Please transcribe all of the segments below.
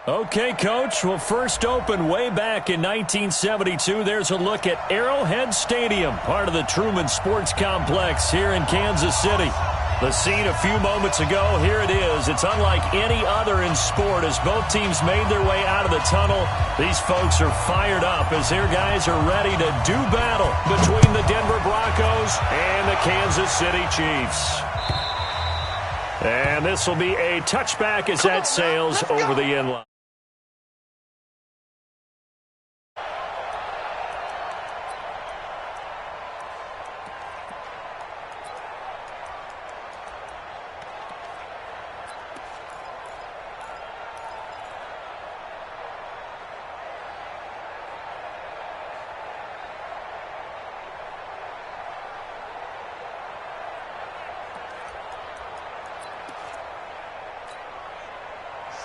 Okay, Coach. Well, first opened way back in 1972. There's a look at Arrowhead Stadium, part of the Truman Sports Complex here in Kansas City. The scene a few moments ago, here it is. It's unlike any other in sport as both teams made their way out of the tunnel. These folks are fired up as their guys are ready to do battle between the Denver Broncos and the Kansas City Chiefs. And this will be a touchback as that sails over the end line.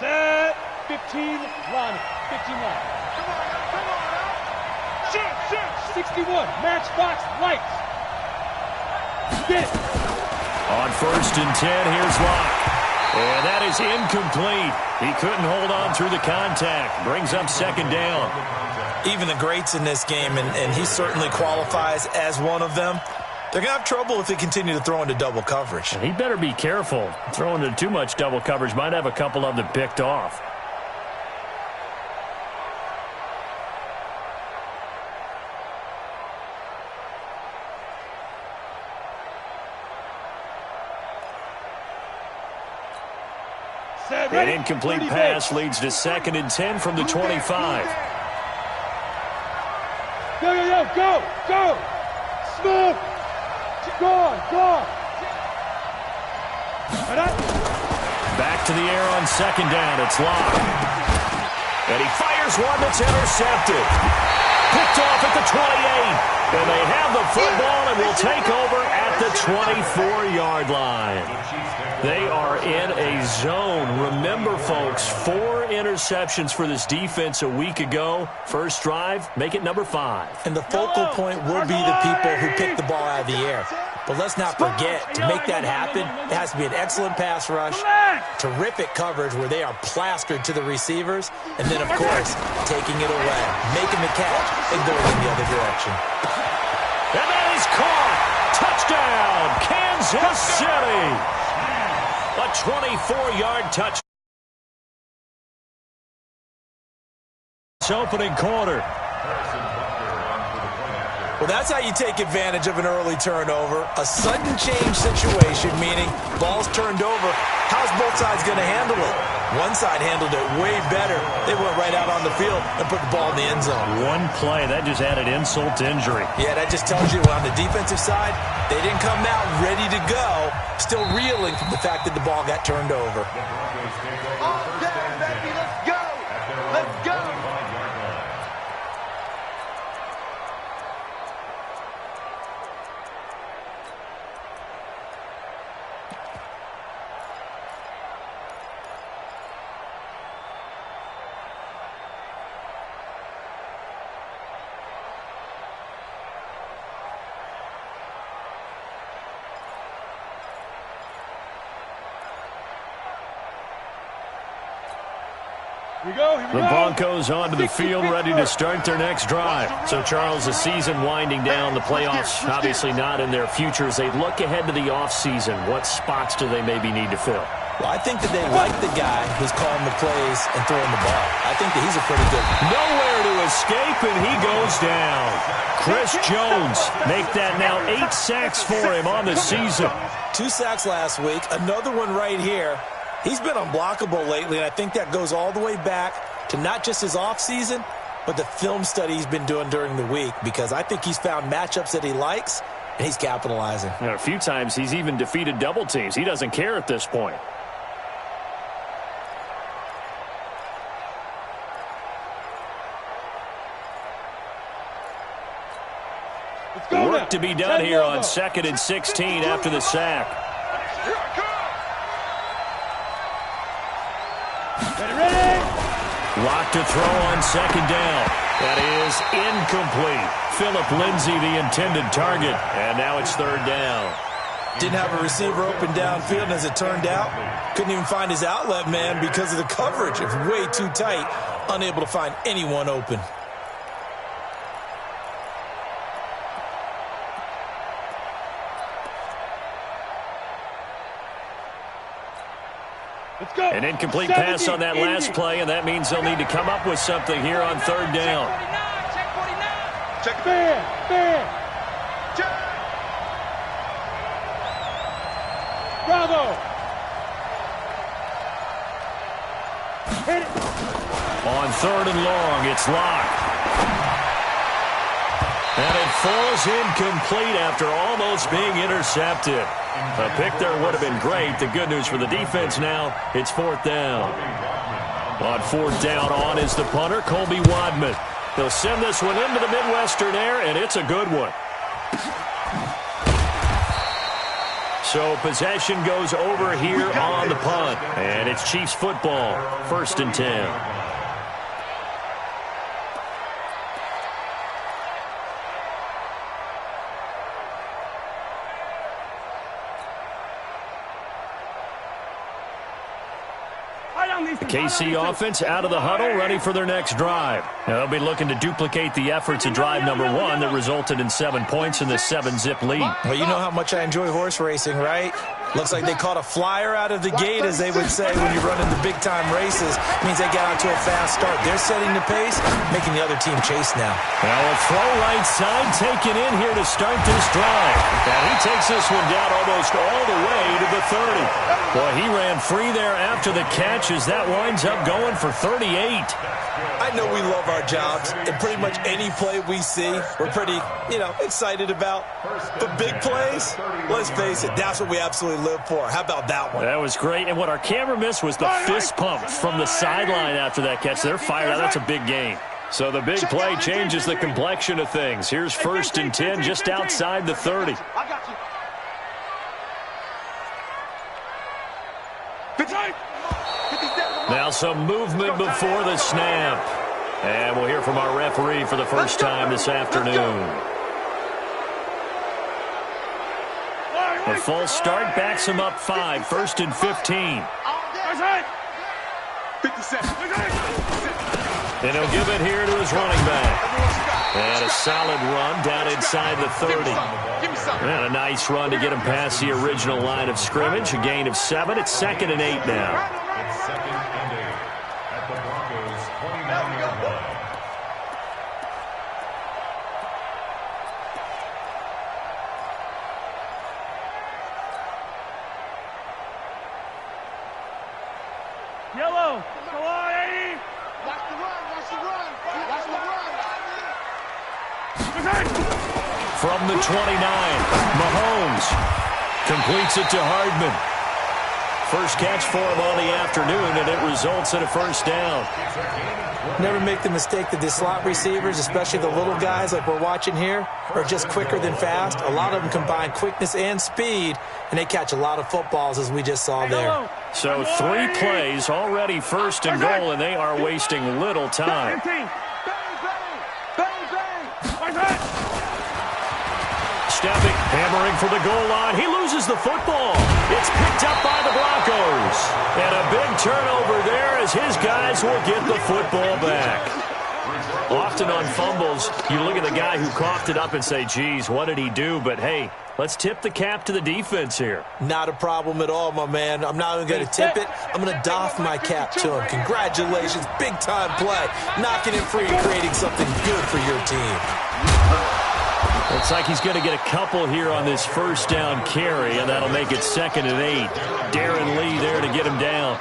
Set, 15, run, 15 line. Come on, shoot, 61, matchbox, lights. Get it. On 1st and 10, here's Locke. And that is incomplete. He couldn't hold on through the contact. Brings up 2nd down. Even the greats in this game, and he certainly qualifies as one of them, they're going to have trouble if they continue to throw into double coverage. And he better be careful. Throwing into too much double coverage might have a couple of them picked off. An incomplete pass leads to 2nd and 10 from the 25. Go! Smooth! Go on! Back to the air on 2nd down. It's Locke. And he fires one that's intercepted. Picked off at the 28. And they have the football and will take over at the 24-yard line. They are in a zone. Remember, folks, 4 interceptions for this defense a week ago. First drive, make it number 5. And the focal point will be the people who pick the ball out of the air. But let's not forget, to make that happen, it has to be an excellent pass rush, terrific coverage where they are plastered to the receivers, and then, of course, taking it away, making the catch, and going in the other direction. And that is caught. Touchdown, Kansas City. A 24-yard touch. Opening quarter. Well, that's how you take advantage of an early turnover. A sudden change situation, meaning ball's turned over. How's both sides going to handle it? One side handled it way better. They went right out on the field and put the ball in the end zone. One play, that just added insult to injury. Yeah, that just tells you on the defensive side, they didn't come out ready to go, still reeling from the fact that the ball got turned over. Let's go! The Broncos onto the field, ready to start their next drive. So, Charles, the season winding down, the playoffs obviously not in their future. As they look ahead to the offseason, what spots do they maybe need to fill? Well, I think that they like the guy who's calling the plays and throwing the ball. I think that he's a pretty good one. Nowhere to escape, and he goes down. Chris Jones make that now 8 sacks for him on the season. 2 sacks last week, another one right here. He's been unblockable lately, and I think that goes all the way back to not just his offseason, but the film study he's been doing during the week, because I think he's found matchups that he likes, and he's capitalizing. A few times he's even defeated double teams. He doesn't care at this point. Work to be done here on 2nd and 16 after the sack. Lock to throw on 2nd down. That is incomplete. Phillip Lindsay, the intended target. And now it's 3rd down. Didn't have a receiver open downfield, and as it turned out, couldn't even find his outlet man because of the coverage. It was way too tight, unable to find anyone open. Let's go. An incomplete pass on that last play, and that means they'll need to come up with something here on third down. Check man. Check. Bravo. Hit it. On third and long, it's locked. And it falls incomplete after almost being intercepted. A pick there would have been great. The good news for the defense now, it's fourth down. On fourth down, on is the punter, Colby Wadman. He'll send this one into the Midwestern air, and it's a good one. So possession goes over here on the punt. And it's Chiefs football, 1st and 10. The KC offense out of the huddle, ready for their next drive. Now, they'll be looking to duplicate the efforts of drive number 1 that resulted in 7 points in the 7-zip lead. Well, you know how much I enjoy horse racing, right? Looks like they caught a flyer out of the gate, as they would say when you run into big-time races. It means they get out to a fast start. They're setting the pace, making the other team chase now. Now a throw right side taken in here to start this drive. And he takes this one down almost all the way to the 30. Boy, he ran free there after the catch as that winds up going for 38. I know we love our jobs, and pretty much any play we see, we're pretty, excited about. But big plays, let's face it, that's what we absolutely live for. How about that one? That was great, and what our camera missed was the fist pump from the sideline after that catch. They're fired out. That's a big gain. So the big play changes the complexion of things. Here's 1st and 10 just outside the 30. I got you. Now some movement before the snap. And we'll hear from our referee for the first time this afternoon. A false start backs him up 5, 1st and 15. 57. And he'll give it here to his running back. And a solid run down inside the 30. And a nice run to get him past the original line of scrimmage. A gain of 7. It's 2nd and 8 now. Yellow. Go on, 80. Watch the run. From the 29, Mahomes completes it to Hardman. First catch for him on the afternoon, and it results in a first down. Never make the mistake that the slot receivers, especially the little guys like we're watching here, are just quicker than fast. A lot of them combine quickness and speed, and they catch a lot of footballs, as we just saw there. So 3 plays, already 1st and goal, and they are wasting little time. Stepping, hammering for the goal line. He loses the football. It's picked up by the Broncos. And a big turnover there as his guys will get the football back. Often on fumbles, you look at the guy who coughed it up and say, geez, what did he do? But, hey, let's tip the cap to the defense here. Not a problem at all, my man. I'm not even going to tip it. I'm going to doff my cap to him. Congratulations. Big-time play. Knocking it free and creating something good for your team. Looks like he's going to get a couple here on this first down carry, and that'll make it 2nd and 8. Darren Lee there to get him down.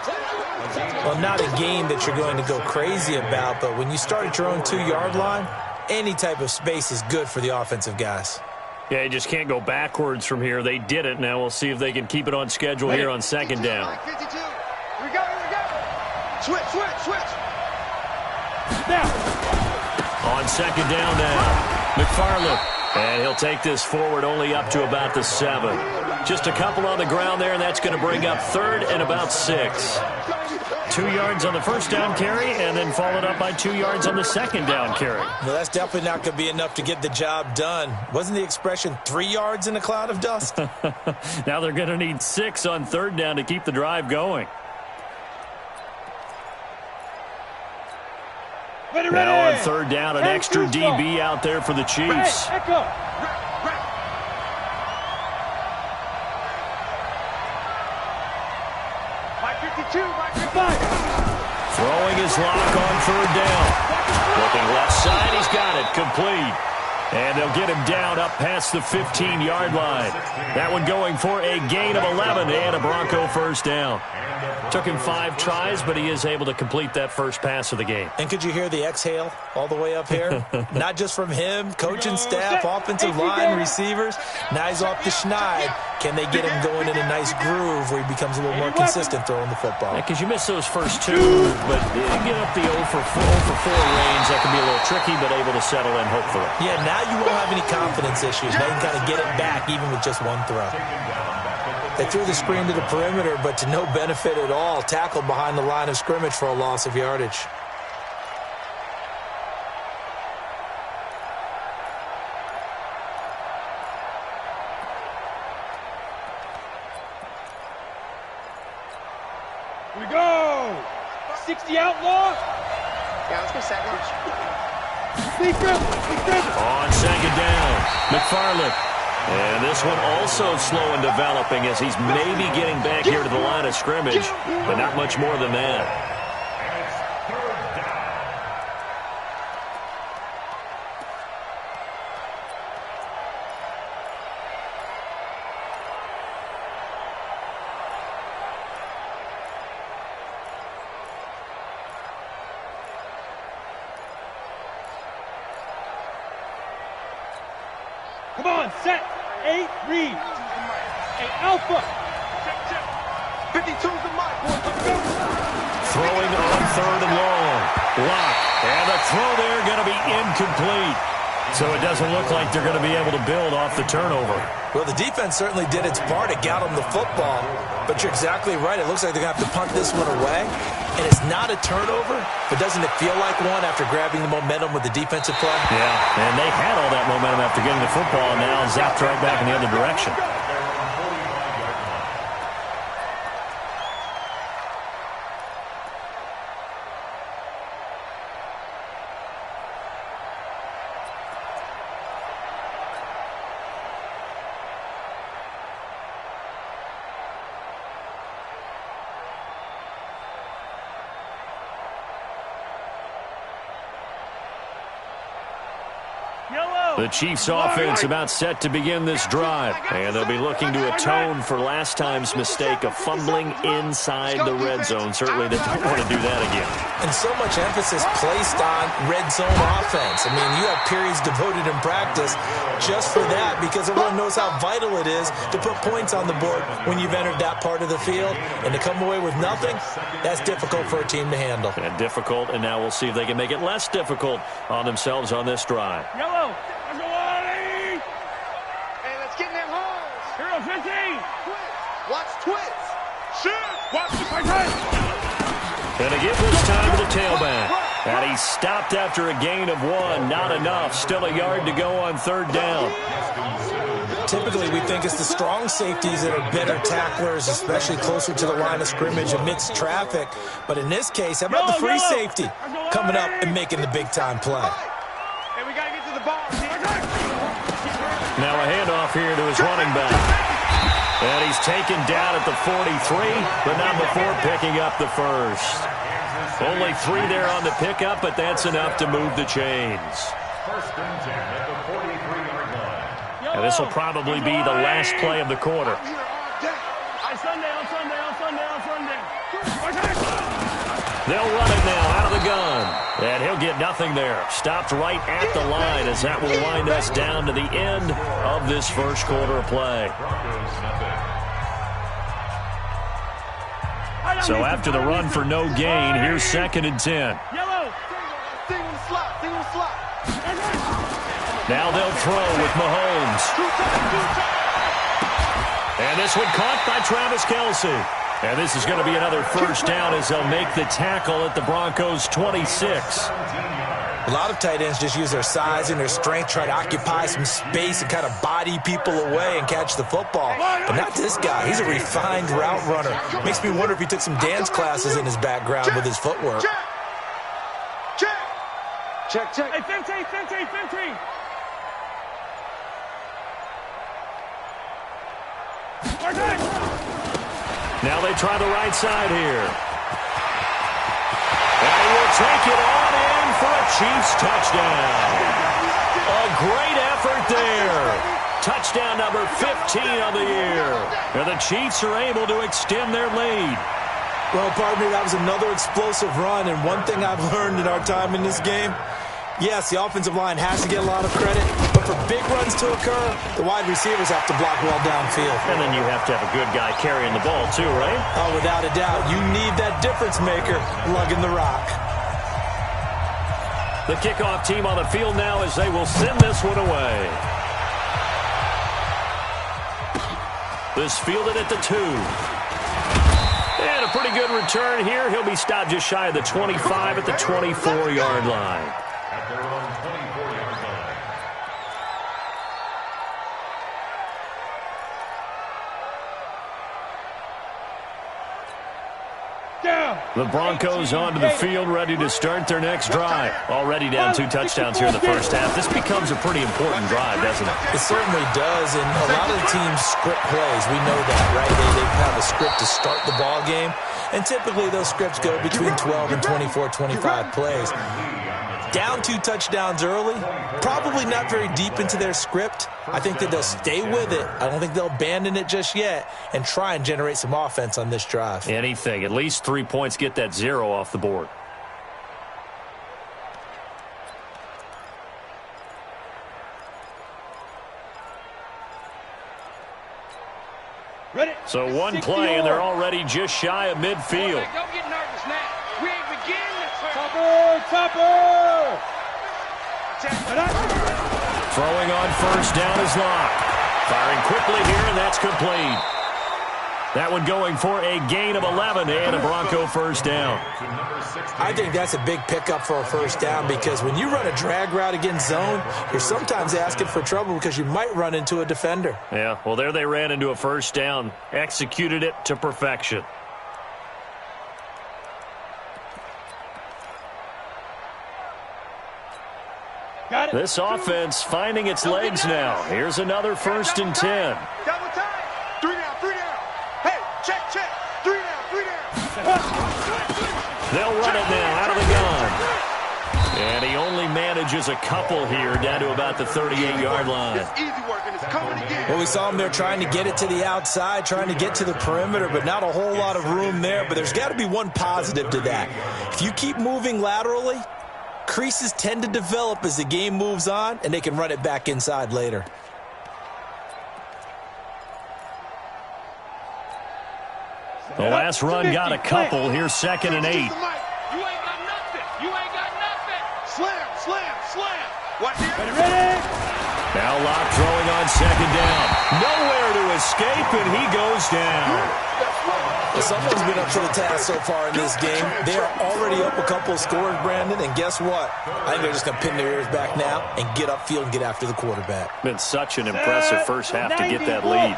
Well, not a game that you're going to go crazy about, but when you start at your own 2-yard line, any type of space is good for the offensive guys. Yeah, you just can't go backwards from here. They did it. Now we'll see if they can keep it on schedule here on 2nd down. 52. Here we go. Switch. Now. On 2nd down now, McFarland. And he'll take this forward only up to about the 7. Just a couple on the ground there, and that's going to bring up 3rd and about 6. 2 yards on the first down carry and then followed up by 2 yards on the second down carry. Well, that's definitely not going to be enough to get the job done. Wasn't the expression 3 yards in a cloud of dust? Now they're going to need 6 on third down to keep the drive going. Now on third down, an extra DB out there for the Chiefs. Throwing his lock on third down. Looking left side, he's got it. Complete. And they'll get him down up past the 15-yard line. That one going for a gain of 11 and a Bronco first down. Took him 5 tries, but he is able to complete that first pass of the game. And could you hear the exhale all the way up here? Not just from him, coaching staff, offensive line, receivers. Now he's off the schneid. Can they get him going in a nice groove where he becomes a little more consistent throwing the football? Because you miss those first 2, but get up the 0 for 4 range. That can be a little tricky, but able to settle in, hopefully. Yeah, now you won't have any confidence issues. Now you can kind of get it back even with just 1 throw. They threw the screen to the perimeter, but to no benefit at all. Tackled behind the line of scrimmage for a loss of yardage. Here we go! 60 outlaw! Yeah, let's go second. On second down, McFarland. And this one also slow in developing as he's maybe getting back here to the line of scrimmage, but not much more than that. Come on, set. 8, read. 8, alpha. 52's the mark, boys. Let's go. Throwing on third and long. Lock. And the throw there going to be incomplete. So it doesn't look like they're going to be able to build off the turnover. Well, the defense certainly did its part. It got them the football. But you're exactly right. It looks like they're going to have to punt this one away. And it's not a turnover, but doesn't it feel like one after grabbing the momentum with the defensive play? Yeah, and they had all that momentum after getting the football, and now zapped right back in the other direction. The Chiefs offense about set to begin this drive, and they'll be looking to atone for last time's mistake of fumbling inside the red zone. Certainly they don't want to do that again. And so much emphasis placed on red zone offense. I mean, you have periods devoted in practice just for that because everyone knows how vital it is to put points on the board when you've entered that part of the field. And to come away with nothing, that's difficult for a team to handle. And difficult, and now we'll see if they can make it less difficult on themselves on this drive. Yellow. Hey, let's get in them holes. Hero 15. Watch twits. Shoot. Watch the tight. And to give this time to the tailback. And he stopped after a gain of 1. Not enough. Still a yard to go on third down. Typically, we think it's the strong safeties that are better tacklers, especially closer to the line of scrimmage amidst traffic. But in this case, how about the free safety coming up and making the big-time play? Hey, we got to get to the ball. Now a handoff here to his running back. And he's taken down at the 43, but not before picking up the first. Only 3 there on the pickup, but that's enough to move the chains. And this will probably be the last play of the quarter. They'll run it now out of the gun. And he'll get nothing there. Stopped right at the line as that will wind us down to the end of this first quarter of play. So after the run for no gain, here's 2nd and 10. Now they'll throw with Mahomes. And this one caught by Travis Kelce. And this is going to be another first down as they'll make the tackle at the Broncos' 26. A lot of tight ends just use their size and their strength, try to occupy some space and kind of body people away and catch the football. But not this guy. He's a refined route runner. Makes me wonder if he took some dance classes in his background with his footwork. Check. Hey, 15. Now they try the right side here. And he will take it on in for a Chiefs touchdown. A great effort there. Touchdown number 15 on the year. And the Chiefs are able to extend their lead. Well, pardon me, that was another explosive run. And one thing I've learned in our time in this game, yes, the offensive line has to get a lot of credit, but for big runs to occur, the wide receivers have to block well downfield. And then you have to have a good guy carrying the ball too, right? Oh, without a doubt. You need that difference maker lugging the rock. The kickoff team on the field now as they will send this one away. This fielded at the 2. And a pretty good return here. He'll be stopped just shy of the 25 at the 24-yard line. The Broncos onto the field, ready to start their next drive. Already down 2 touchdowns here in the first half. This becomes a pretty important drive, doesn't it? It certainly does, and a lot of the teams script plays. We know that, right? They have a script to start the ball game, and typically those scripts go between 12 and 24, 25 plays. Down 2 touchdowns early, probably not very deep into their script. I think that they'll stay with it. I don't think they'll abandon it just yet and try and generate some offense on this drive. Anything. At least 3 points, get that 0 off the board. Ready? So one play, and they're already just shy of midfield. Don't get nervous now. We ain't beginning to Topper! Throwing on first down is Locke. Firing quickly here, and that's complete. That one going for a gain of 11 and a Bronco first down. I think that's a big pickup for a first down because when you run a drag route against zone, you're sometimes asking for trouble because you might run into a defender. Yeah, well, there they ran into a first down. Executed it to perfection. This offense finding its legs now. Here's another 1st and 10. Double time. 3 down. Hey, check. 3 down. They'll run it now out of the gun. And he only manages a couple here down to about the 38-yard line. It's easy work, and it's coming again. Well, we saw him there trying to get it to the outside, trying to get to the perimeter, but not a whole lot of room there. But there's got to be one positive to that. If you keep moving laterally, creases tend to develop as the game moves on, and they can run it back inside later. The last run got a couple. Here's 2nd and 8. You ain't got nothing. Slam. Watch here. Ready? Now Locke throwing on 2nd down. Nowhere to escape, and he goes down. Well, someone's been up to the task so far in this game. They are already up a couple of scores, Brandon, and guess what? I think they're just going to pin their ears back now and get upfield and get after the quarterback. Been such an impressive first half to get that lead.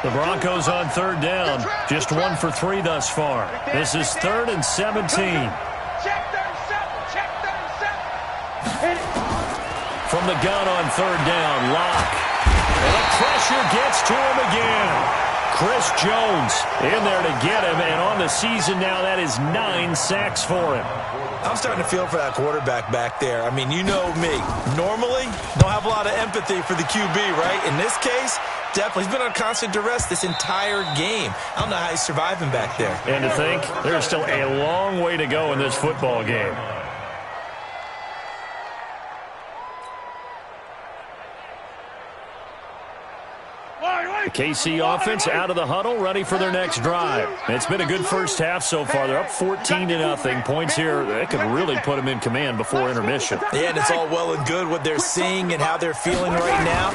The Broncos on 3rd down. Just 1 for 3 thus far. This is 3rd and 17. Check 37. From the gun on 3rd down, Locke. And the pressure gets to him again. Chris Jones in there to get him, and on the season now, that is 9 sacks for him. I'm starting to feel for that quarterback back there. I mean, you know me. Normally, don't have a lot of empathy for the QB, right? In this case, definitely. He's been on constant duress this entire game. I don't know how he's surviving back there. And to think, there's still a long way to go in this football game. The KC offense out of the huddle, ready for their next drive. It's been a good first half so far. They're up 14-0. Points here, they could really put them in command before intermission. Yeah, and it's all well and good what they're seeing and how they're feeling right now.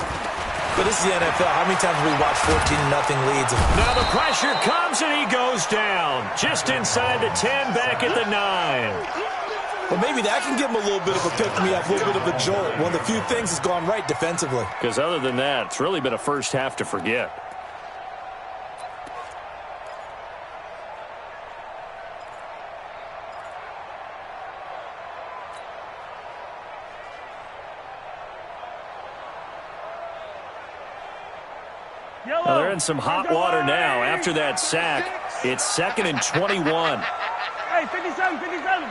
But this is the NFL. How many times have we watched 14-0 leads? Now the pressure comes and he goes down. Just inside the 10, back at the 9. Well, maybe that can give him a little bit of a pick-me-up, a little bit of a jolt. One of the few things has gone right defensively. Because other than that, it's really been a first half to forget. Well, they're in some hot water now. After that sack, it's 2nd and 21. Hey, 57, 57.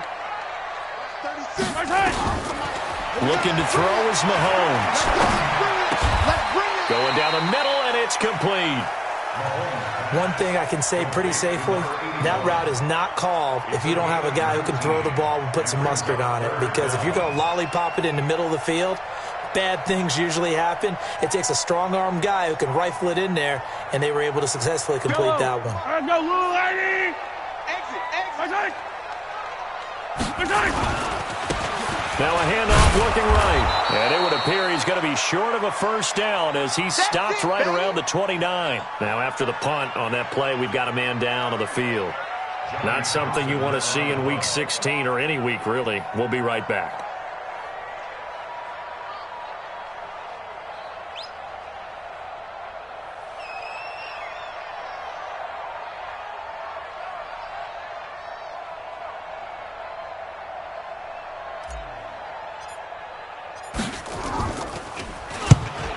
Looking to throw is Mahomes. Going down the middle, and it's complete. One thing I can say pretty safely, that route is not called if you don't have a guy who can throw the ball and put some mustard on it. Because if you're going to lollipop it in the middle of the field, bad things usually happen. It takes a strong-arm guy who can rifle it in there, and they were able to successfully complete that one. Go, little lady! Exit! Now a handoff looking right. And it would appear he's going to be short of a first down as he stopped right around the 29. Now after the punt on that play, we've got a man down on the field. Not something you want to see in Week 16 or any week, really. We'll be right back.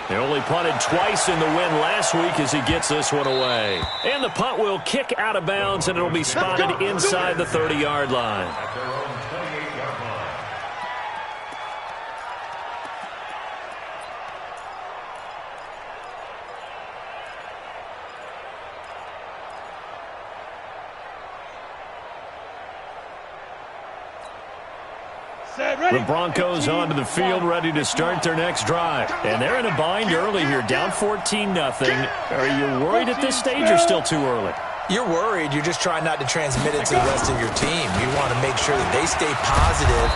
They only punted twice in the win last week as he gets this one away. And the punt will kick out of bounds, and it'll be spotted inside the 30-yard line. The Broncos onto the field, ready to start their next drive. And they're in a bind early here, down 14-0. Are you worried at this stage or still too early? You're worried. You're just trying not to transmit it to the rest of your team. You want to make sure that they stay positive.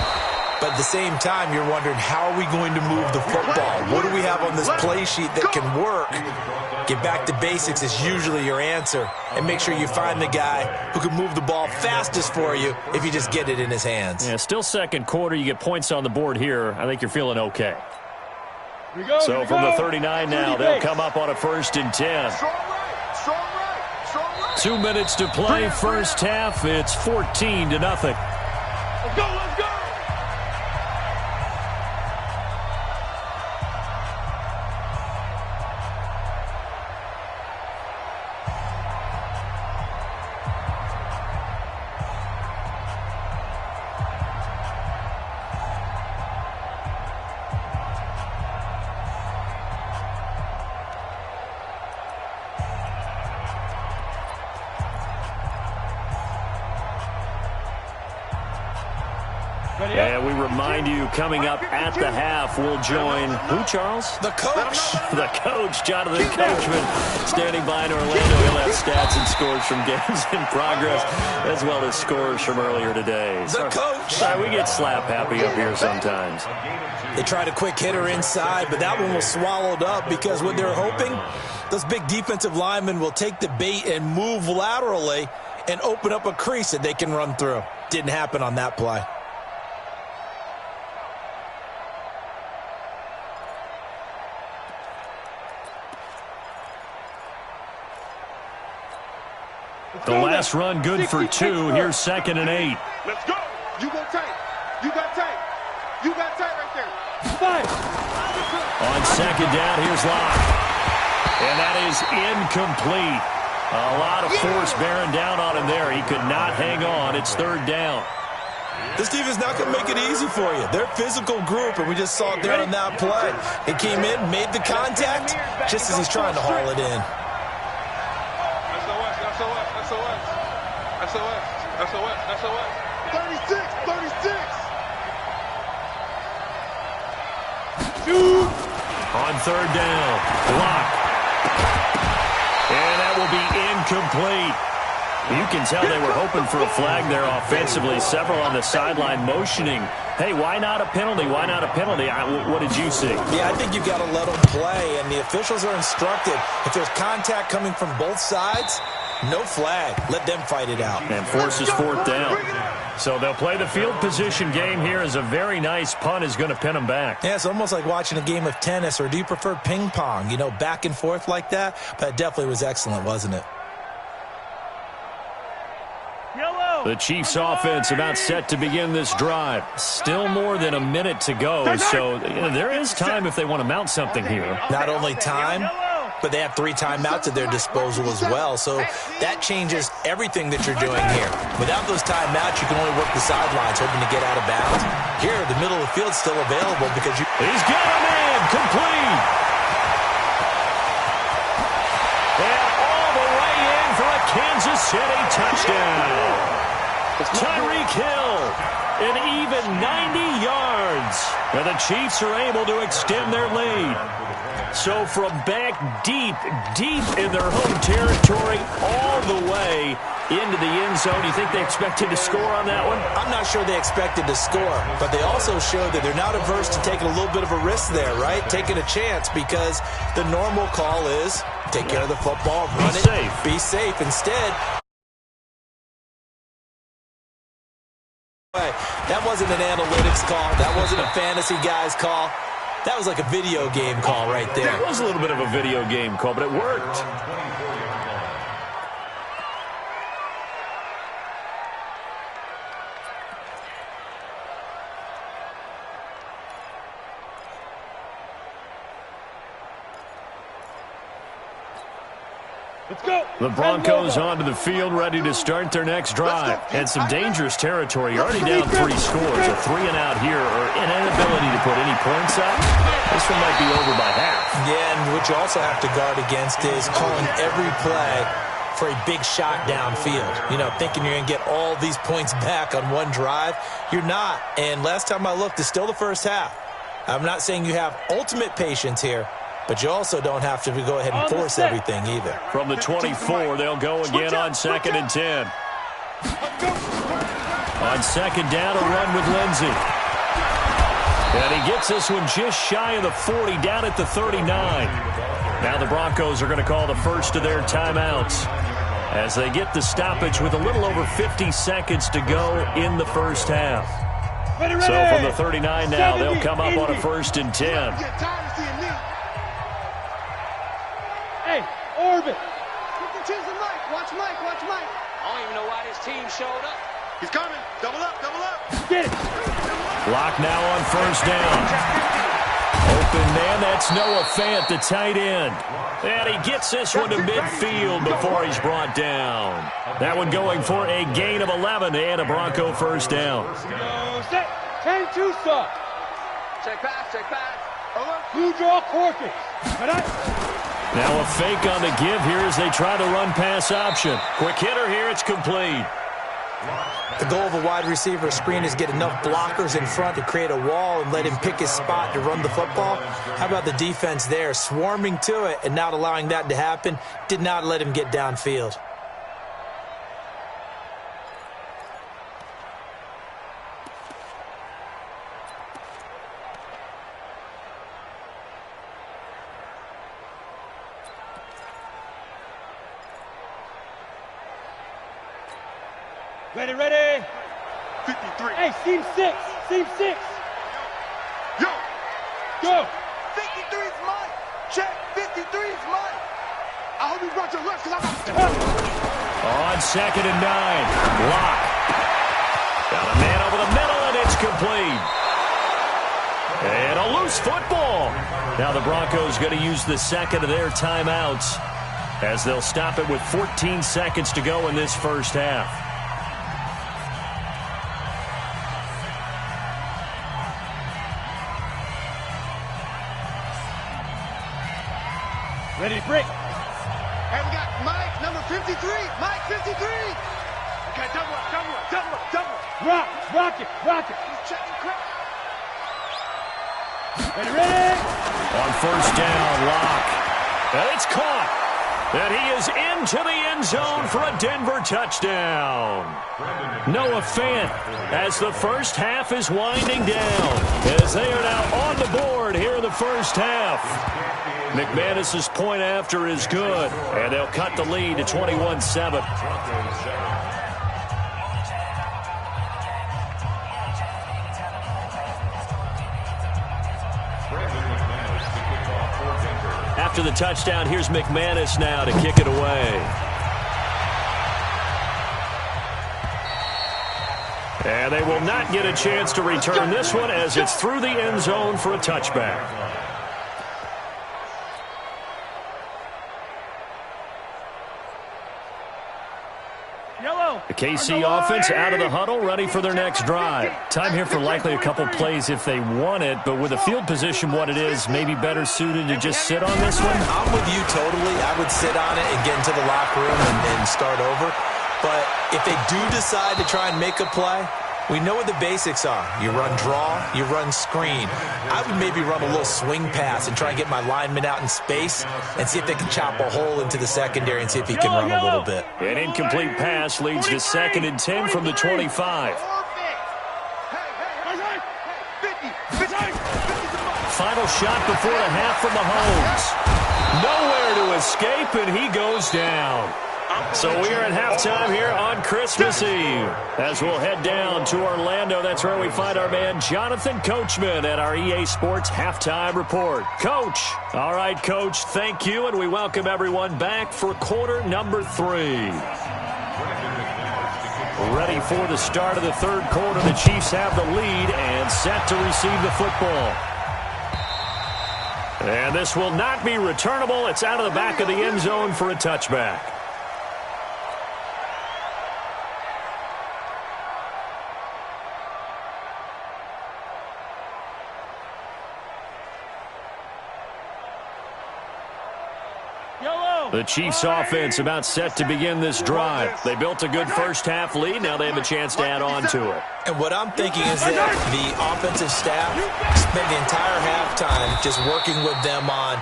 But at the same time, you're wondering, how are we going to move the football? What do we have on this play sheet that can work? Get back to basics is usually your answer. And make sure you find the guy who can move the ball fastest for you if you just get it in his hands. Yeah, still second quarter. You get points on the board here. I think you're feeling okay. So from the 39 now, they'll come up on a 1st and 10. 2 minutes to play, first half. It's 14-0. Let's go! And we remind you, coming up at the half, we'll join who, Charles? The coach. The coach, Jonathan Coachman, standing by in Orlando. He'll have stats and scores from games in progress, as well as scores from earlier today. The coach. We get slap happy up here sometimes. They tried a quick hitter inside, but that one was swallowed up because what they're hoping, those big defensive linemen will take the bait and move laterally and open up a crease that they can run through. Didn't happen on that play. The last run good for 2. Here's 2nd and 8. Let's go. You go tight. You got tight. You got tight right there. Five. On 2nd down, here's Locke. And that is incomplete. A lot of force bearing down on him there. He could not hang on. It's 3rd down. This team is not going to make it easy for you. They're a physical group, and we just saw it there on that play. He came in, made the contact, just as he's trying to haul it in. SOS. 36. Shoot. On 3rd down, block. And that will be incomplete. You can tell they were hoping for a flag there offensively. Several on the sideline motioning Hey, why not a penalty? Why not a penalty? What did you see? Yeah, I think you've got to let them play, and the officials are instructed. If there's contact coming from both sides, no flag. Let them fight it out. And forces fourth down. So they'll play the field position game here as a very nice punt is going to pin them back. Yeah, it's almost like watching a game of tennis, or do you prefer ping pong? You know, back and forth like that? But it definitely was excellent, wasn't it? The Chiefs offense about set to begin this drive. Still more than a minute to go, so there is time if they want to mount something here. Not only time, but they have 3 timeouts at their disposal as well, so that changes everything that you're doing here. Without those timeouts, you can only work the sidelines, hoping to get out of bounds. Here, the middle of the field's still available because you... He's got him in, complete. And all the way in for a Kansas City touchdown. Tyreek Hill, an even 90 yards. And the Chiefs are able to extend their lead. So from back deep in their home territory all the way into the end zone, you think they expected to score on that one? I'm not sure they expected to score, but they also showed that they're not averse to taking a little bit of a risk there, right? Taking a chance, because the normal call is take care of the football, run it, be safe. Instead, that wasn't an analytics call. That wasn't a fantasy guy's call. That was like a video game call right there. It was a little bit of a video game call, but it worked. Let's go. The Broncos onto the field, ready to start their next drive. And some dangerous territory. You're already down 3 scores. A 3-and-out here, or an inability to put any points up. This one might be over by half. Yeah, and what you also have to guard against is calling every play for a big shot downfield. You know, thinking you're going to get all these points back on one drive. You're not. And last time I looked, it's still the first half. I'm not saying you have ultimate patience here, but you also don't have to go ahead and force everything either. From the 24, they'll go again on 2nd and 10. On 2nd down, a run with Lindsey. And he gets this one just shy of the 40, down at the 39. Now the Broncos are going to call the first of their timeouts as they get the stoppage with a little over 50 seconds to go in the first half. So from the 39 now, they'll come up on a 1st and 10. Hey, Orbit. Watch Mike. I don't even know why this team showed up. He's coming. Double up. Get it. Lock now on 1st down. Open man, that's Noah Fant, the tight end. And he gets this one to midfield before he's brought down. That one going for a gain of 11 and a Bronco 1st down. Set. 10-2 stop. Check pass. Blue draw Corkins. Now a fake on the give here as they try the run-pass option. Quick hitter here, it's complete. The goal of a wide receiver screen is get enough blockers in front to create a wall and let him pick his spot to run the football. How about the defense there, swarming to it and not allowing that to happen? Did not let him get downfield. Ready. 53. Hey, seam 6. Yo. Go. 53's mine. Check. 53's mine. I hope you brought your left because I got... On 2nd and 9. Lock. Got a man over the middle, and it's complete. And a loose football. Now the Broncos going to use the 2nd of their timeouts as they'll stop it with 14 seconds to go in this first half. Ready to break. And we got Mike, number 53. Mike, 53. Okay, double up. Rock it. He's checking quick. Ready. On 1st down, Lock. And it's caught. And he is into the end zone for a Denver touchdown. Noah Fant as the first half is winding down, as they are now on the board here in the first half. McManus's point after is good, and they'll cut the lead to 21-7. After the touchdown, here's McManus now to kick it away. And they will not get a chance to return this one as it's through the end zone for a touchback. The KC offense out of the huddle, ready for their next drive. Time here for likely a couple plays if they want it, but with the field position what it is, maybe better suited to just sit on this one? I'm with you totally. I would sit on it and get into the locker room and start over. But if they do decide to try and make a play, we know what the basics are. You run draw, you run screen. I would maybe run a little swing pass and try and get my lineman out in space and see if they can chop a hole into the secondary and see if he can run a little bit. An incomplete pass leads to 2nd and 10 from the 25. Final shot before the half from Mahomes. Nowhere to escape, and he goes down. So we are at halftime here on Christmas Eve. As we'll head down to Orlando, that's where we find our man Jonathan Coachman at our EA Sports Halftime Report. Coach. All right, Coach, thank you, and we welcome everyone back for quarter number 3. Ready for the start of the third quarter. The Chiefs have the lead and set to receive the football. And this will not be returnable. It's out of the back of the end zone for a touchback. The Chiefs offense about set to begin this drive. They built a good first half lead. Now they have a chance to add on to it. And what I'm thinking is that the offensive staff spent the entire halftime just working with them on,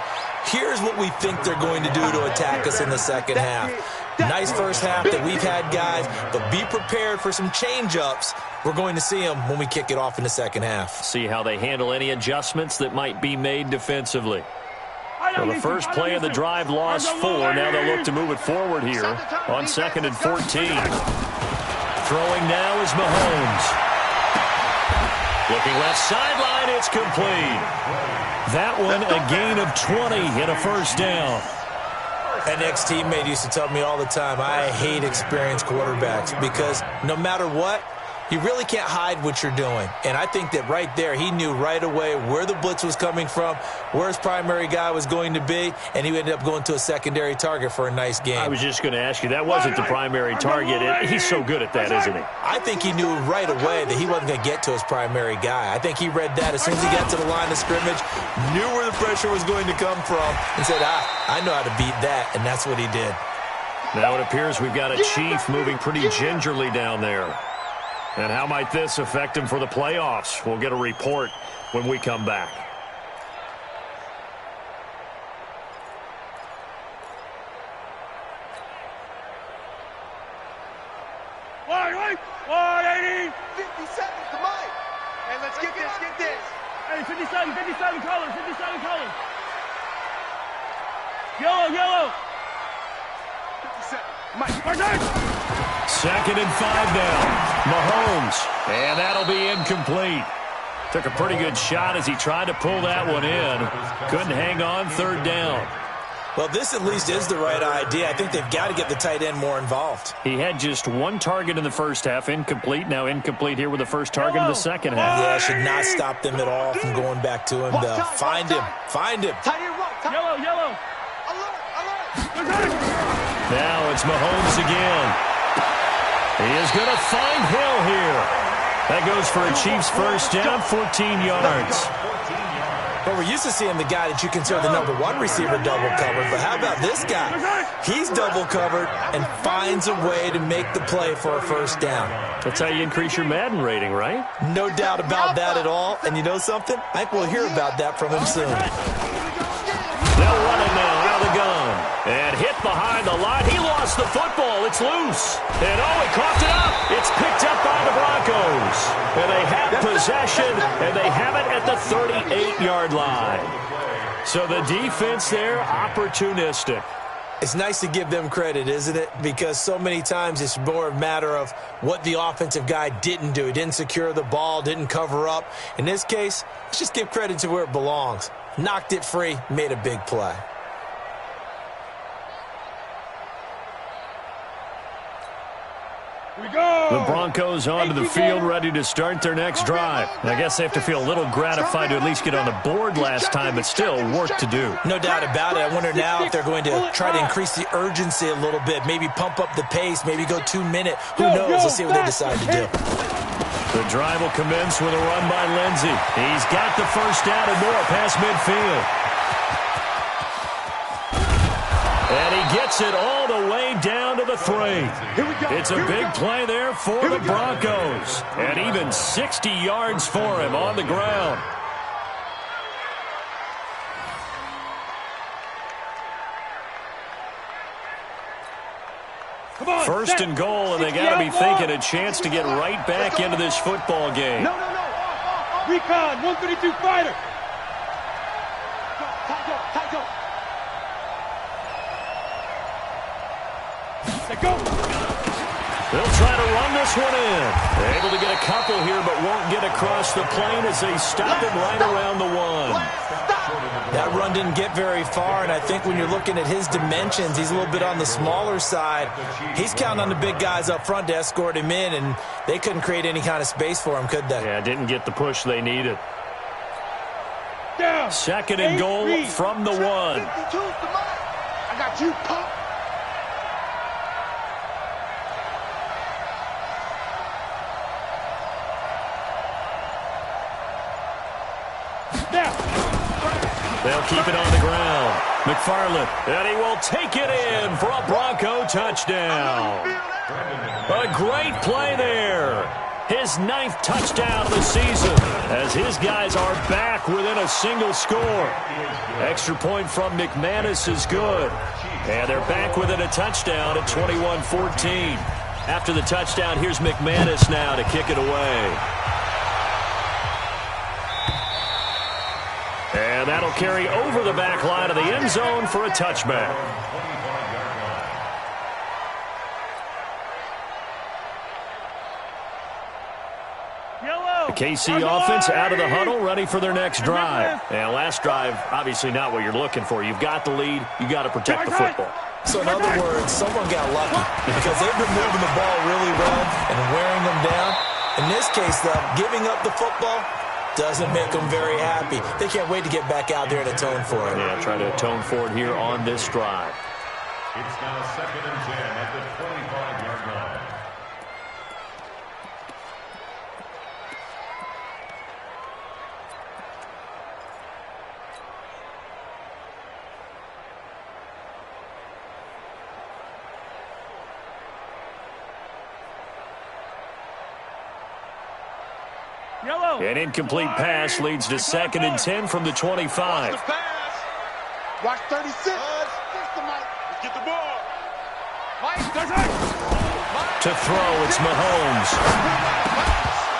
here's what we think they're going to do to attack us in the second half. Nice first half that we've had, guys, but be prepared for some change-ups. We're going to see them when we kick it off in the second half. See how they handle any adjustments that might be made defensively. Well, the first play of the drive lost 4. Now they'll look to move it forward here on 2nd and 14. Throwing now is Mahomes. Looking left sideline, it's complete. That one a gain of 20 and a first down. An ex-teammate used to tell me all the time, I hate experienced quarterbacks because no matter what, you really can't hide what you're doing. And I think that right there, he knew right away where the blitz was coming from, where his primary guy was going to be, and he ended up going to a secondary target for a nice game. I was just going to ask you, that wasn't the primary target. He's so good at that, isn't he? I think he knew right away that he wasn't going to get to his primary guy. I think he read that as soon as he got to the line of scrimmage, knew where the pressure was going to come from, and said, I know how to beat that, and that's what he did. Now it appears we've got a Chief moving pretty gingerly down there. And how might this affect him for the playoffs? We'll get a report when we come back. Wide, 180. 50 seconds to Mike. Hey, let's get this. Hey, 57 colors. Yellow. 57. Mike. 2nd and 5 now. Mahomes. And that'll be incomplete. Took a pretty good shot as he tried to pull that one in. Couldn't hang on, 3rd down. Well, this at least is the right idea. I think they've got to get the tight end more involved. He had just 1 target in the first half, incomplete. Now incomplete here with the first target in the second half. Yeah, should not stop them at all from going back to him, though. Find him. Tight end right. Yellow. Alert. Now it's Mahomes again. He is going to find Hill here. That goes for a Chiefs first down, 14 yards. Well, we're used to seeing the guy that you consider the #1 receiver double covered, but how about this guy? He's double covered and finds a way to make the play for a first down. That's how you increase your Madden rating, right? No doubt about that at all. And you know something? I think we'll hear about that from him soon. They'll run it now out of the gun. And hit behind the line. He lost the football. It's loose. And, he coughed it up. It's picked up by the Broncos. And they have possession, and they have it at the 38-yard line. So the defense there, opportunistic. It's nice to give them credit, isn't it? Because so many times it's more a matter of what the offensive guy didn't do. He didn't secure the ball, didn't cover up. In this case, let's just give credit to where it belongs. Knocked it free, made a big play. The Broncos onto the field, ready to start their next drive. I guess they have to feel a little gratified to at least get on the board last time, but still work to do. No doubt about it. I wonder now if they're going to try to increase the urgency a little bit, maybe pump up the pace, maybe go 2 minute. Who knows? Let's see what they decide to do. The drive will commence with a run by Lindsey. He's got the first down and more past midfield. And he gets it all the way down to the 3. It's a big play there for the Broncos. And even 60 yards for him on the ground. First and goal, and they got to be thinking a chance to get right back into this football game. No. Recon, 132 fighter. Tight go. Go. They'll try to run this one in. They're able to get a couple here, but won't get across the plane as they stop him right around the 1. That run didn't get very far, and I think when you're looking at his dimensions, he's a little bit on the smaller side. He's counting on the big guys up front to escort him in, and they couldn't create any kind of space for him, could they? Yeah, didn't get the push they needed. Down. Second and goal from the 1. I got you, punk. They'll keep it on the ground. McFarland, and he will take it in for a Bronco touchdown. A great play there. His 9th touchdown of the season as his guys are back within a single score. Extra point from McManus is good. And they're back within a touchdown at 21-14. After the touchdown, here's McManus now to kick it away. And that'll carry over the back line of the end zone for a touchback. The KC offense out of the huddle, ready for their next drive. And last drive, obviously not what you're looking for. You've got the lead. You've got to protect the football. So in other words, someone got lucky because they've been moving the ball really well and wearing them down. In this case, though, giving up the football doesn't make them very happy. They can't wait to get back out there and atone for it. Yeah, try to atone for it here on this drive. It's now 2nd and 10 at the 25-yard line. An incomplete pass leads to 2nd and 10 from the 25. Watch 36. Get the ball. To throw, it's Mahomes.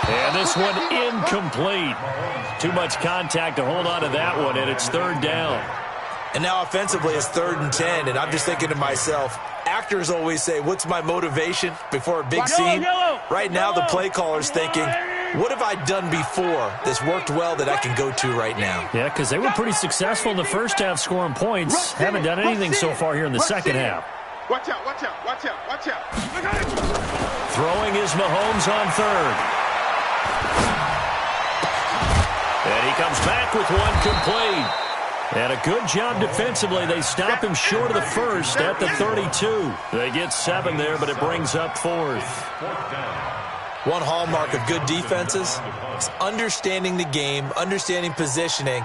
And this one incomplete. Too much contact to hold on to that one, and it's 3rd down. And now offensively it's 3rd and 10, and I'm just thinking to myself, actors always say, what's my motivation before a big scene? Right now the play caller's thinking, what have I done before that's worked well that I can go to right now? Yeah, because they were pretty successful in the first half scoring points. Haven't done anything so far here in the second half. Watch out, watch out, watch out, watch out. Throwing is Mahomes on 3rd. And he comes back with one complete. And a good job defensively. They stop him short of the first at the 32. They get 7 there, but it brings up 4th. One hallmark of good defenses is understanding the game, understanding positioning,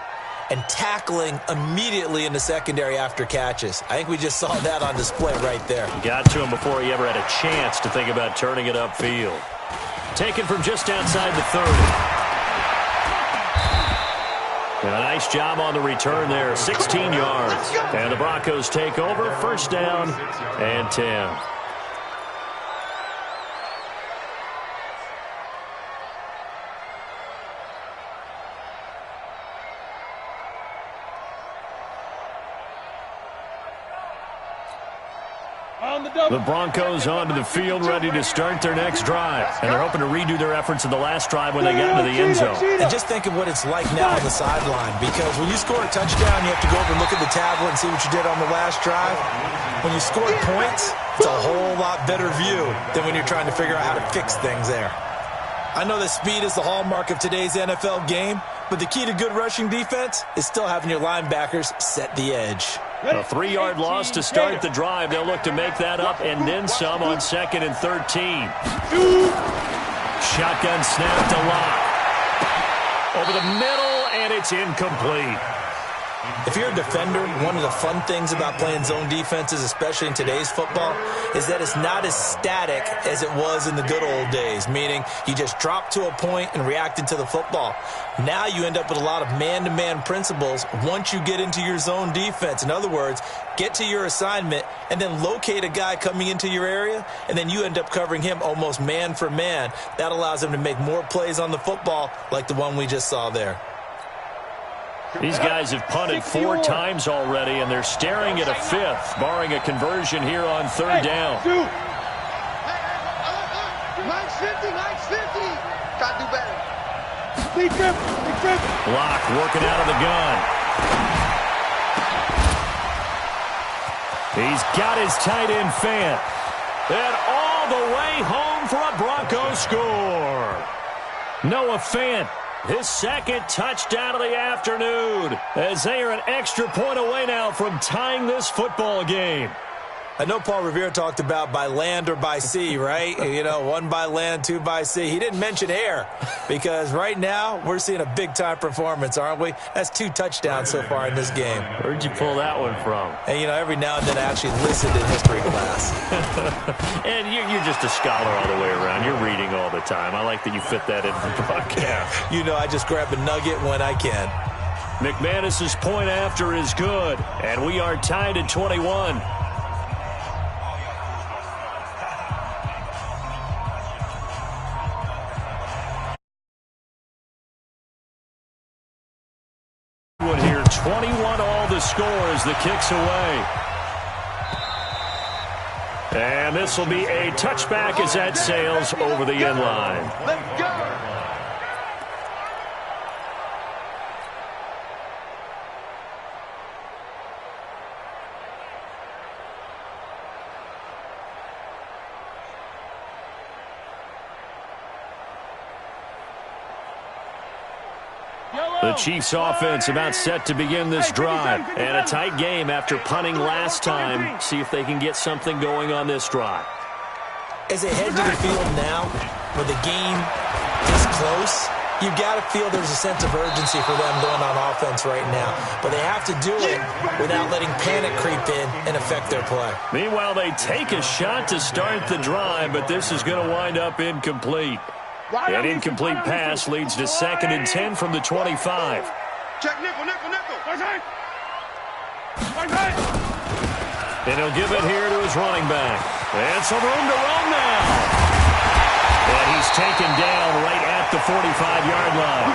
and tackling immediately in the secondary after catches. I think we just saw that on display right there. Got to him before he ever had a chance to think about turning it upfield. Taken from just outside the 30. And a nice job on the return there, 16 yards. And the Broncos take over, first down and 10. The Broncos onto the field, ready to start their next drive. And they're hoping to redo their efforts in the last drive when they got into the end zone. And just think of what it's like now on the sideline, because when you score a touchdown, you have to go over and look at the tablet and see what you did on the last drive. When you score points, it's a whole lot better view than when you're trying to figure out how to fix things there. I know that speed is the hallmark of today's NFL game, but the key to good rushing defense is still having your linebackers set the edge. A 3-yard loss to start the drive. They'll look to make that up and then some on 2nd and 13. Shotgun snap to Lock. Over the middle, and it's incomplete. If you're a defender, one of the fun things about playing zone defenses, especially in today's football, is that it's not as static as it was in the good old days, meaning you just drop to a point and reacted to the football. Now you end up with a lot of man-to-man principles once you get into your zone defense. In other words, get to your assignment and then locate a guy coming into your area, and then you end up covering him almost man for man. That allows him to make more plays on the football like the one we just saw there. These guys have punted 4 times already, and they're staring at a 5th, barring a conversion here on 3rd down. Mike's 50, Mike's 50. Try to do better. Lock working out of the gun. He's got his tight end Fant. And all the way home for a Broncos score. Noah Fant. His 2nd touchdown of the afternoon, as they are an extra point away now from tying this football game. I know Paul Revere talked about by land or by sea, right? You know, 1 by land, 2 by sea. He didn't mention air, because right now we're seeing a big-time performance, aren't we? That's 2 touchdowns so far in this game. Where'd you pull that one from? And, you know, every now and then I actually listened in history class. And you're just a scholar all the way around. You're reading all the time. I like that you fit that into the broadcast. You know, I just grab a nugget when I can. McManus's point after is good, and we are tied at 21. Here, 21 all the score as the kick's away. And this will be a touchback as that sails over the end line. Let's go. The Chiefs offense about set to begin this drive. And a tight game after punting last time. See if they can get something going on this drive. As they head to the field now, with the game this close, you've got to feel there's a sense of urgency for them going on offense right now. But they have to do it without letting panic creep in and affect their play. Meanwhile, they take a shot to start the drive, but this is going to wind up incomplete. An incomplete pass leads to 2nd and 10 from the 25. Check nickel, nickel, nickel. And he'll give it here to his running back. And some room to run now. And he's taken down right at the 45-yard line.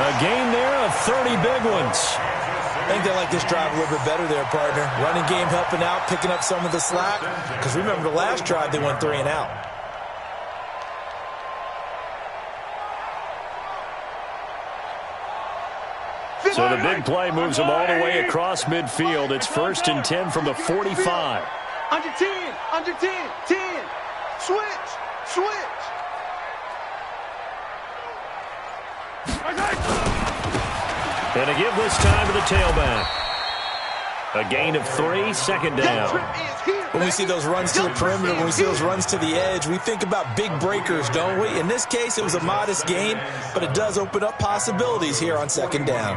A gain there of 30 big ones. I think they like this drive a little bit better there, partner. Running game helping out, picking up some of the slack. Because remember the last drive, they went 3 and out. So the big play moves them all the way across midfield. It's 1st and 10 from the 45. Under 10, under 10, 10. Switch, switch. And a give this time to the tailback. A gain of 3, 2nd down. When we see those runs to the perimeter, when we see those runs to the edge, we think about big breakers, don't we? In this case, it was a modest gain, but it does open up possibilities here on 2nd down.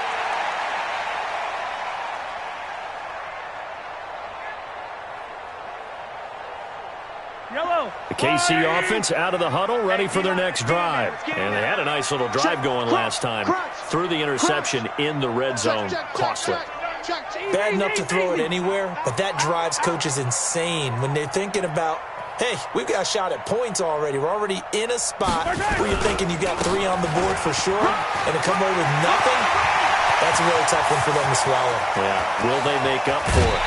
The KC offense out of the huddle, ready for their next drive. And they had a nice little drive going last time. Threw the interception in the red zone. Costly. Bad enough to throw it anywhere, but that drives coaches insane when they're thinking about, hey, we've got a shot at points already. We're already in a spot where you're thinking you got 3 on the board for sure, and to come away with nothing, that's a really tough one for them to swallow. Yeah, will they make up for it?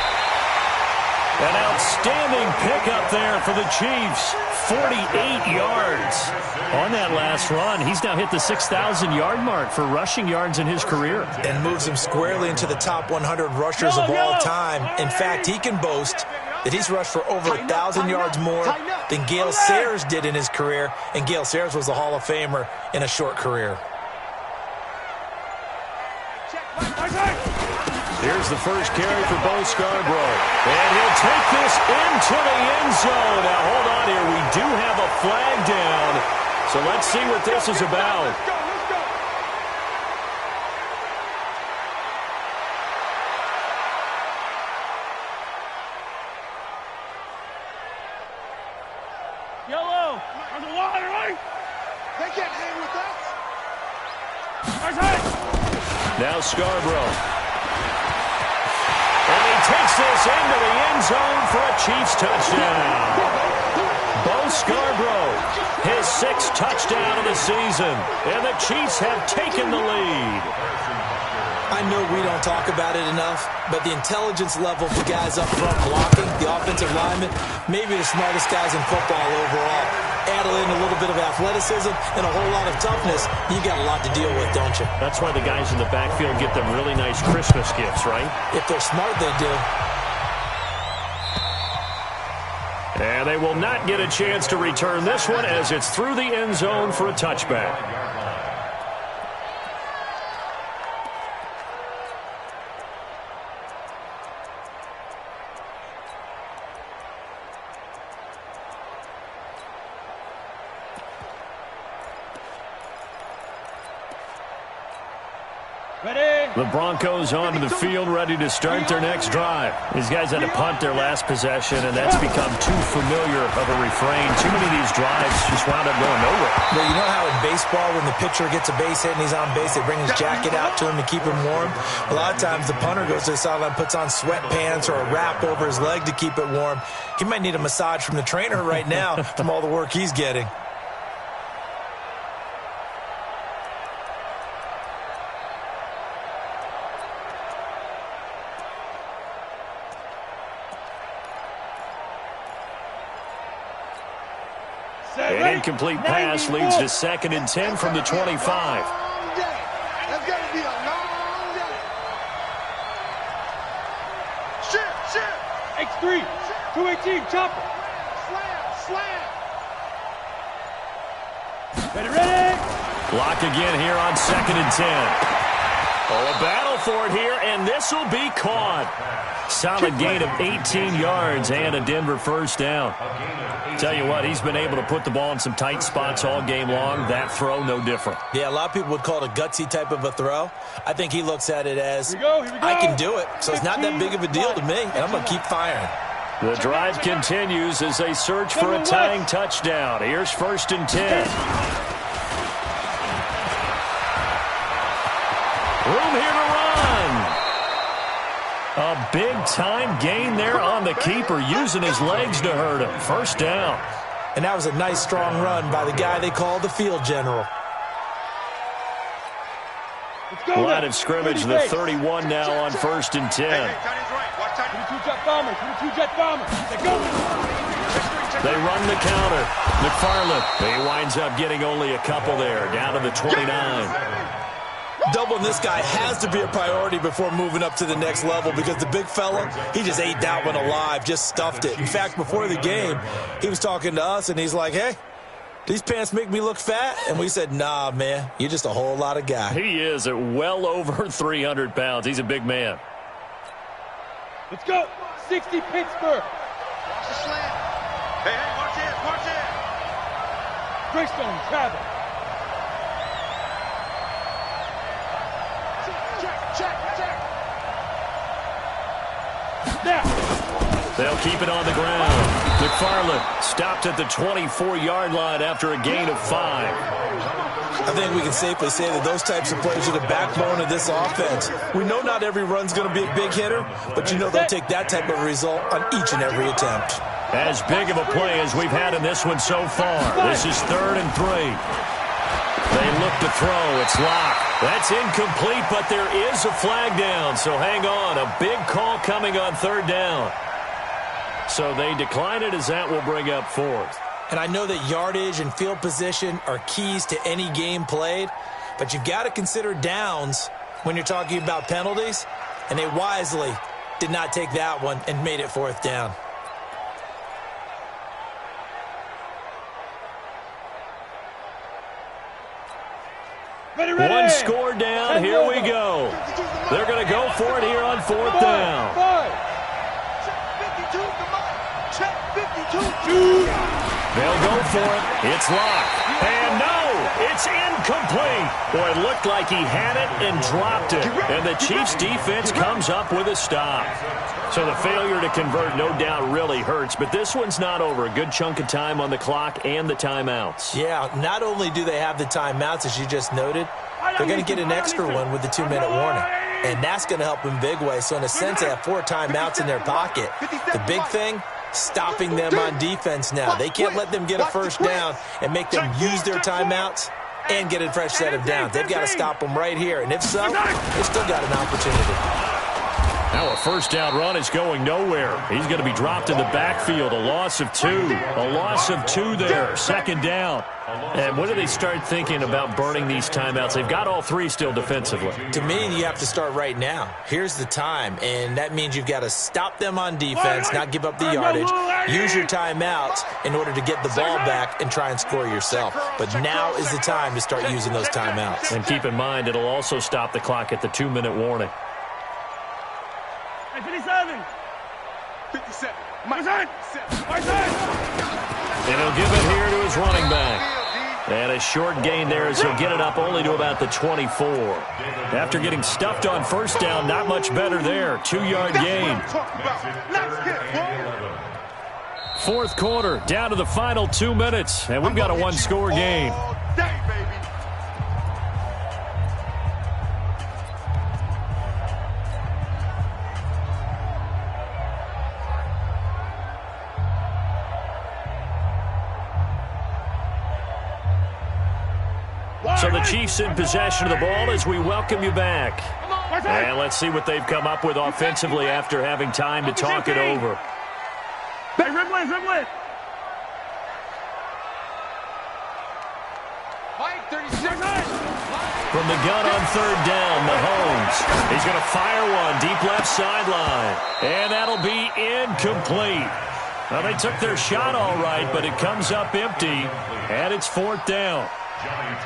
An outstanding pickup there for the Chiefs. 48 yards on that last run. He's now hit the 6,000-yard mark for rushing yards in his career. And moves him squarely into the top 100 rushers of all time. In fact, he can boast that he's rushed for over 1,000 yards more than Gale Sayers did in his career. And Gale Sayers was a Hall of Famer in a short career. Here's the first carry for Bo Scarborough. And he'll take this into the end zone. Now, hold on here. We do have a flag down. So let's see what this is about. Yellow. On the water, right? They can't hang with us. Now Scarborough. And he takes this into the end zone for a Chiefs touchdown. Bo Scarborough, his 6th touchdown of the season. And the Chiefs have taken the lead. I know we don't talk about it enough, but the intelligence level for guys up front blocking, the offensive linemen, maybe the smartest guys in football overall. Add in a little bit of athleticism and a whole lot of toughness, you got a lot to deal with, don't you? That's why the guys in the backfield get them really nice Christmas gifts, right? If they're smart, they do. And they will not get a chance to return this one as it's through the end zone for a touchback. The Broncos onto the field, ready to start their next drive. These guys had to punt their last possession, and that's become too familiar of a refrain. Too many of these drives just wound up going nowhere. Well, you know how in baseball, when the pitcher gets a base hit and he's on base, they bring his jacket out to him to keep him warm? A lot of times the punter goes to the sideline, puts on sweatpants or a wrap over his leg to keep it warm. He might need a massage from the trainer right now from all the work he's getting. An incomplete pass leads to 2nd and 10 from the 25. That's got to be a long day. Shift. X3. 218. Chopper. Slam. Ready. Block again here on 2nd and 10. Oh, a battle for it here, and this will be caught. Solid gain of 18 yards and a Denver first down. Tell you what, he's been able to put the ball in some tight spots all game long. That throw, no different. Yeah, a lot of people would call it a gutsy type of a throw. I think he looks at it as, Here we go. I can do it, so it's not that big of a deal to me, and I'm going to keep firing. The drive continues as they search for a tying touchdown. Here's 1st and 10. Room here to run. A big-time gain there on the keeper, using his legs to hurt him. First down. And that was a nice, strong run by the guy they call the field general. Line of scrimmage, the 31 now on 1st and 10. 22 jet bomber. They run the counter. McFarland, he winds up getting only a couple there, down to the 29. Doubling this guy has to be a priority before moving up to the next level because the big fella, he just ate that one alive, just stuffed it. In fact, before the game, he was talking to us, and he's like, hey, these pants make me look fat? And we said, nah, man, you're just a whole lot of guy. He is at well over 300 pounds. He's a big man. Let's go. 60 Pittsburgh. Watch the slant. Hey, watch it. Greystone travel. Check. They'll keep it on the ground. McFarland stopped at the 24-yard line after a gain of 5. I think we can safely say that those types of plays are the backbone of this offense. We know not every run's going to be a big hitter, but you know they'll take that type of result on each and every attempt. As big of a play as we've had in this one so far. This is 3rd and 3. They look to throw. It's locked. That's incomplete, but there is a flag down, so hang on. A big call coming on 3rd down. So they decline it as that will bring up 4th. And I know that yardage and field position are keys to any game played, but you've got to consider downs when you're talking about penalties, and they wisely did not take that one and made it 4th down. One score down. Here we go. They're going to go for it here on 4th down. They'll go for it. It's locked. And no, it's incomplete. Boy, it looked like he had it and dropped it. And the Chiefs defense comes up with a stop. So the failure to convert no doubt really hurts, but this one's not over. A good chunk of time on the clock and the timeouts. Yeah, not only do they have the timeouts, as you just noted, they're going to get an extra one with the 2-minute warning. And that's going to help in big way. So in a sense, they have 4 timeouts in their pocket. The big thing, stopping them on defense now. They can't let them get a 1st down and make them use their timeouts and get a fresh set of downs. They've got to stop them right here. And if so, they've still got an opportunity. Now a 1st down run is going nowhere. He's going to be dropped in the backfield. A loss of 2. A loss of 2 there. 2nd down. And when do they start thinking about burning these timeouts? They've got all 3 still defensively. To me, you have to start right now. Here's the time, and that means you've got to stop them on defense, not give up the yardage, use your timeouts in order to get the ball back and try and score yourself. But now is the time to start using those timeouts. And keep in mind, it'll also stop the clock at the 2-minute warning. 57. And he'll give it here to his running back. And a short gain there as he'll get it up only to about the 24. After getting stuffed on 1st down, not much better there. 2-yard gain. 4th quarter, down to the final 2 minutes. And we've got a 1-score game. So the Chiefs in possession of the ball as we welcome you back. And let's see what they've come up with offensively after having time to talk it over. From the gun on 3rd down, Mahomes. He's going to fire one deep left sideline. And that'll be incomplete. Well, they took their shot all right, but it comes up empty. And it's 4th down.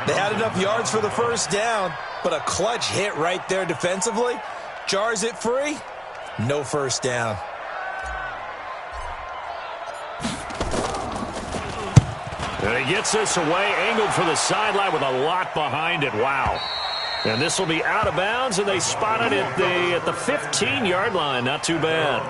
They had enough yards for the 1st down, but a clutch hit right there defensively. Jars it free. No 1st down. And he gets this away, angled for the sideline with a lot behind it. Wow. And this will be out of bounds, and they spot it at the 15-yard line. Not too bad.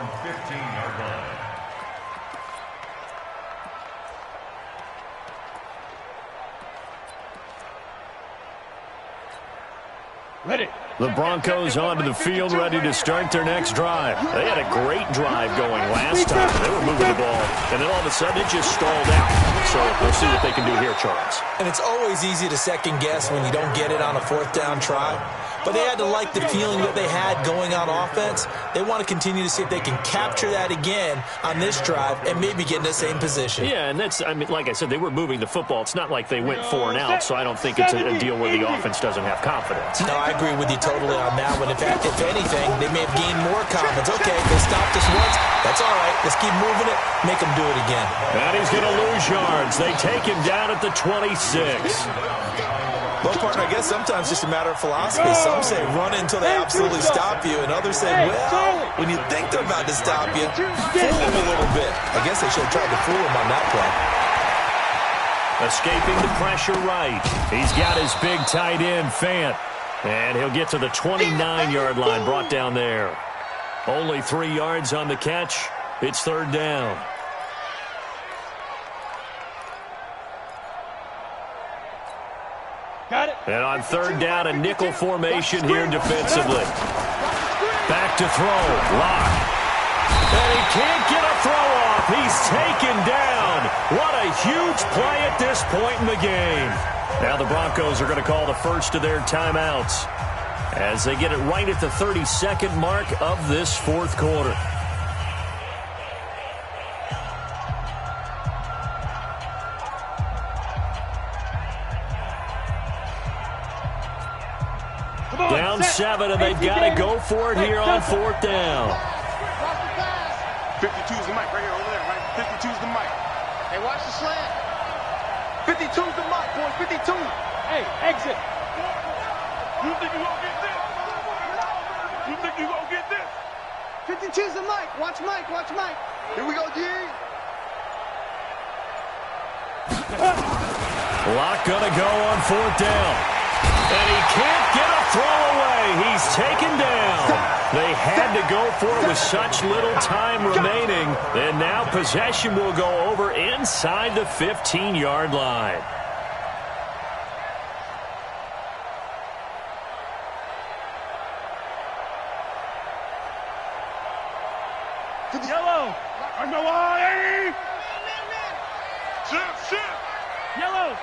Ready. The Broncos onto the field, ready to start their next drive. They had a great drive going last time. They were moving the ball, and then all of a sudden it just stalled out. So we'll see what they can do here, Charles. And it's always easy to second guess when you don't get it on a 4th down try. But they had to like the feeling that they had going on offense. They want to continue to see if they can capture that again on this drive and maybe get in the same position. Yeah, and that's, I mean, like I said, they were moving the football. It's not like they went 4 and out, so I don't think it's a deal where the offense doesn't have confidence. No, I agree with you totally on that one. In fact, if anything, they may have gained more confidence. Okay, they stopped us once. That's all right. Let's keep moving it. Make them do it again. And he's going to lose yards. They take him down at the 26. Well, partner, I guess sometimes it's just a matter of philosophy. Some say run until they absolutely stop you, and others say, well, when you think they're about to stop you, fool them a little bit. I guess they should have tried to fool him on that play. Escaping the pressure right. He's got his big tight end, Fant. And he'll get to the 29-yard line, brought down there. Only 3 yards on the catch. It's 3rd down. And on third down, a nickel formation here defensively. Back to throw. Lock. And he can't get a throw off. He's taken down. What a huge play at this point in the game. Now the Broncos are going to call the first of their timeouts as they get it right at the 32nd mark of this fourth quarter. Down 7, and they've got to go for it here on fourth down. 52's the mic right here, over there, right? 52's the mic. Hey, watch the slant. 52's the mic, boys, 52. Hey, exit. You think you gonna get this? You think you gonna get this? 52's the mic. Watch Mike, watch Mike. Here we go, G. Lock gonna go on fourth down. And he can't get a throw away. He's taken down. They had to go for it with such little time remaining. And now possession will go over inside the 15-yard line. Yellow. On the line. Shift. Yellow.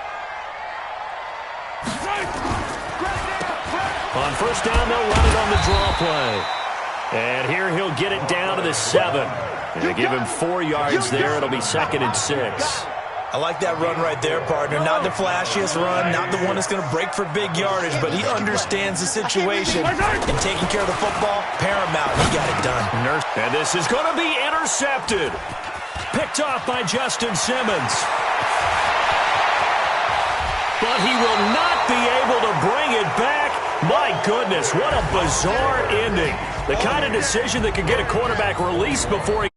On first down, they'll run it on the draw play. And here he'll get it down to the 7. And they give him 4 yards there. It'll be 2nd and 6. I like that run right there, partner. Not the flashiest run, not the one that's going to break for big yardage, but he understands the situation. And taking care of the football, paramount. He got it done. And this is going to be intercepted. Picked off by Justin Simmons. But he will not be able to bring it back. My goodness, what a bizarre ending. The kind of decision that could get a quarterback released before he